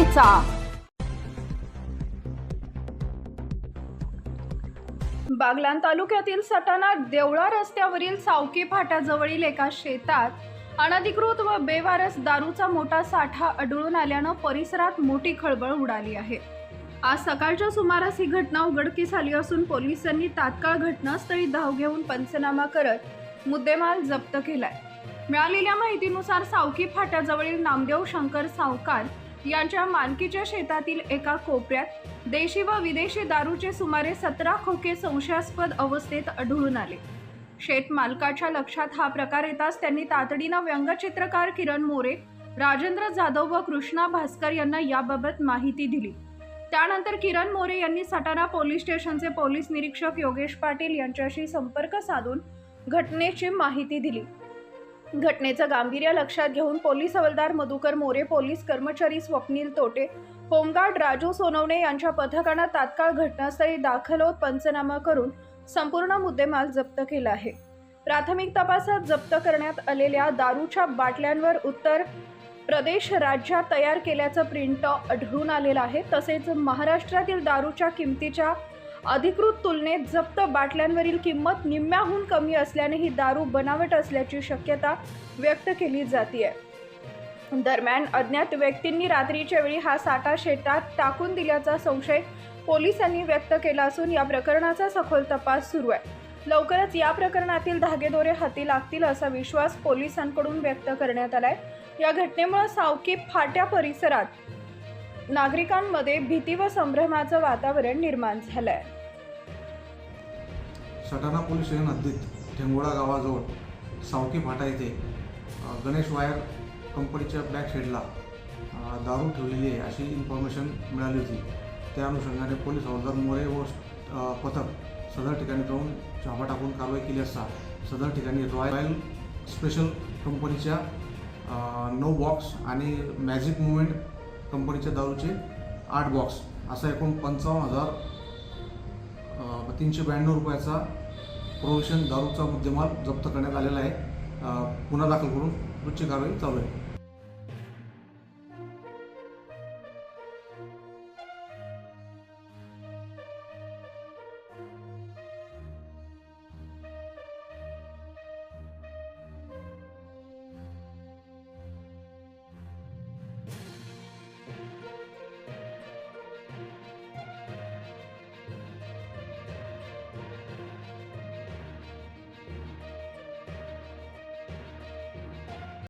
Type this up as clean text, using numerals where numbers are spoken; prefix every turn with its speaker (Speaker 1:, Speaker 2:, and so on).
Speaker 1: करायचा। बागलाण तालुक्यातील सटाणा देवळा रस्त्यावरील सावकी फाट्याजवळील एका शेतात अनधिकृत व बेवारस दारूचा मोठा साठा आढळून आल्यानं परिसरात मोठी खळबळ उडाली आहे। आज सकाळच्या सुमारास ही घटना उघडकीस आली असून पोलिसांनी तात्काळ घटनास्थळी धाव घेऊन पंचनामा करत मुद्देमाल जप्त केलाय। मिळालेल्या माहितीनुसार सावकी फाट्याजवळील नामदेव शंकर सावकार यांच्या मालकीच्या शेतातील एका कोपऱ्यात देशी व विदेशी दारूचे सुमारे 17 खोके संशयास्पद अवस्थेत आढळून आले। शेत मालकाच्या लक्षात हा प्रकार येताच त्यांनी तातडीनं व्यंगचित्रकार किरण मोरे, राजेंद्र जाधव व कृष्णा भास्कर यांना याबाबत माहिती दिली। त्यानंतर किरण मोरे यांनी सटाणा पोलीस स्टेशनचे पोलीस निरीक्षक योगेश पाटील यांच्याशी संपर्क साधून घटनेची माहिती दिली। घटनेचं गांभीर्य लक्षात घेऊन पोलीस हवालदार मधुकर मोरे, पोलीस कर्मचारी स्वप्नील तोटे, होमगार्ड राजू सोनवणे यांच्या पथकानं तात्काळ घटनास्थळी दाखल होत पंचनामा करून संपूर्ण मुद्देमाल जप्त केला आहे। प्राथमिक तपासात जप्त करण्यात आलेल्या दारूच्या बाटल्यांवर उत्तर प्रदेश राज्यात तयार केल्याचं प्रिंट आढळून आलेलं आहे। तसेच महाराष्ट्रातील दारूच्या किमतीच्या अधिकृत तुलनेत जप्त बाटल्यांवरील किंमत निम्म्याहून कमी असल्याने ही दारू बनावट असल्याची शक्यता व्यक्त केली जाते। दरम्यान अज्ञात व्यक्तींनी रात्रीच्या वेळी हा साठा शेतात टाकून दिल्याचा संशय पोलिसांनी व्यक्त केला असून या प्रकरणाचा सखोल तपास सुरू आहे। लवकरच या प्रकरणातील धागेदोरे हाती लागतील असा विश्वास पोलिसांकडून व्यक्त करण्यात आलाय। या घटनेमुळे सावकी फाट्या परिसरात नागरिकांमध्ये भीती व संभ्रमाचं वातावरण निर्माण झालंय।
Speaker 2: सटाणा पोलीस स्टेशन हद्दीत ठेंगोळा गावाजवळ सावकी फाटा येथे गणेश वायर कंपनीच्या बॅक साईडला दारू ठेवलेली आहे अशी इन्फॉर्मेशन मिळाली होती। त्या अनुषंगाने पोलीस हवालदार मोरे व पथक सदर ठिकाणी जाऊन छापा टाकून कारवाई केली असता सदर ठिकाणी रॉयल स्पेशल कंपनीच्या 9 बॉक्स आणि मॅजिक मुवमेंट कंपनीच्या दारूचे 8 बॉक्स असा एकूण 55,392 रुपयाचा प्रोविशन दारूचा मुद्देमाल जप्त करण्यात आलेला आहे। गुन्हा दाखल करून पुढची कारवाई चालू आहे।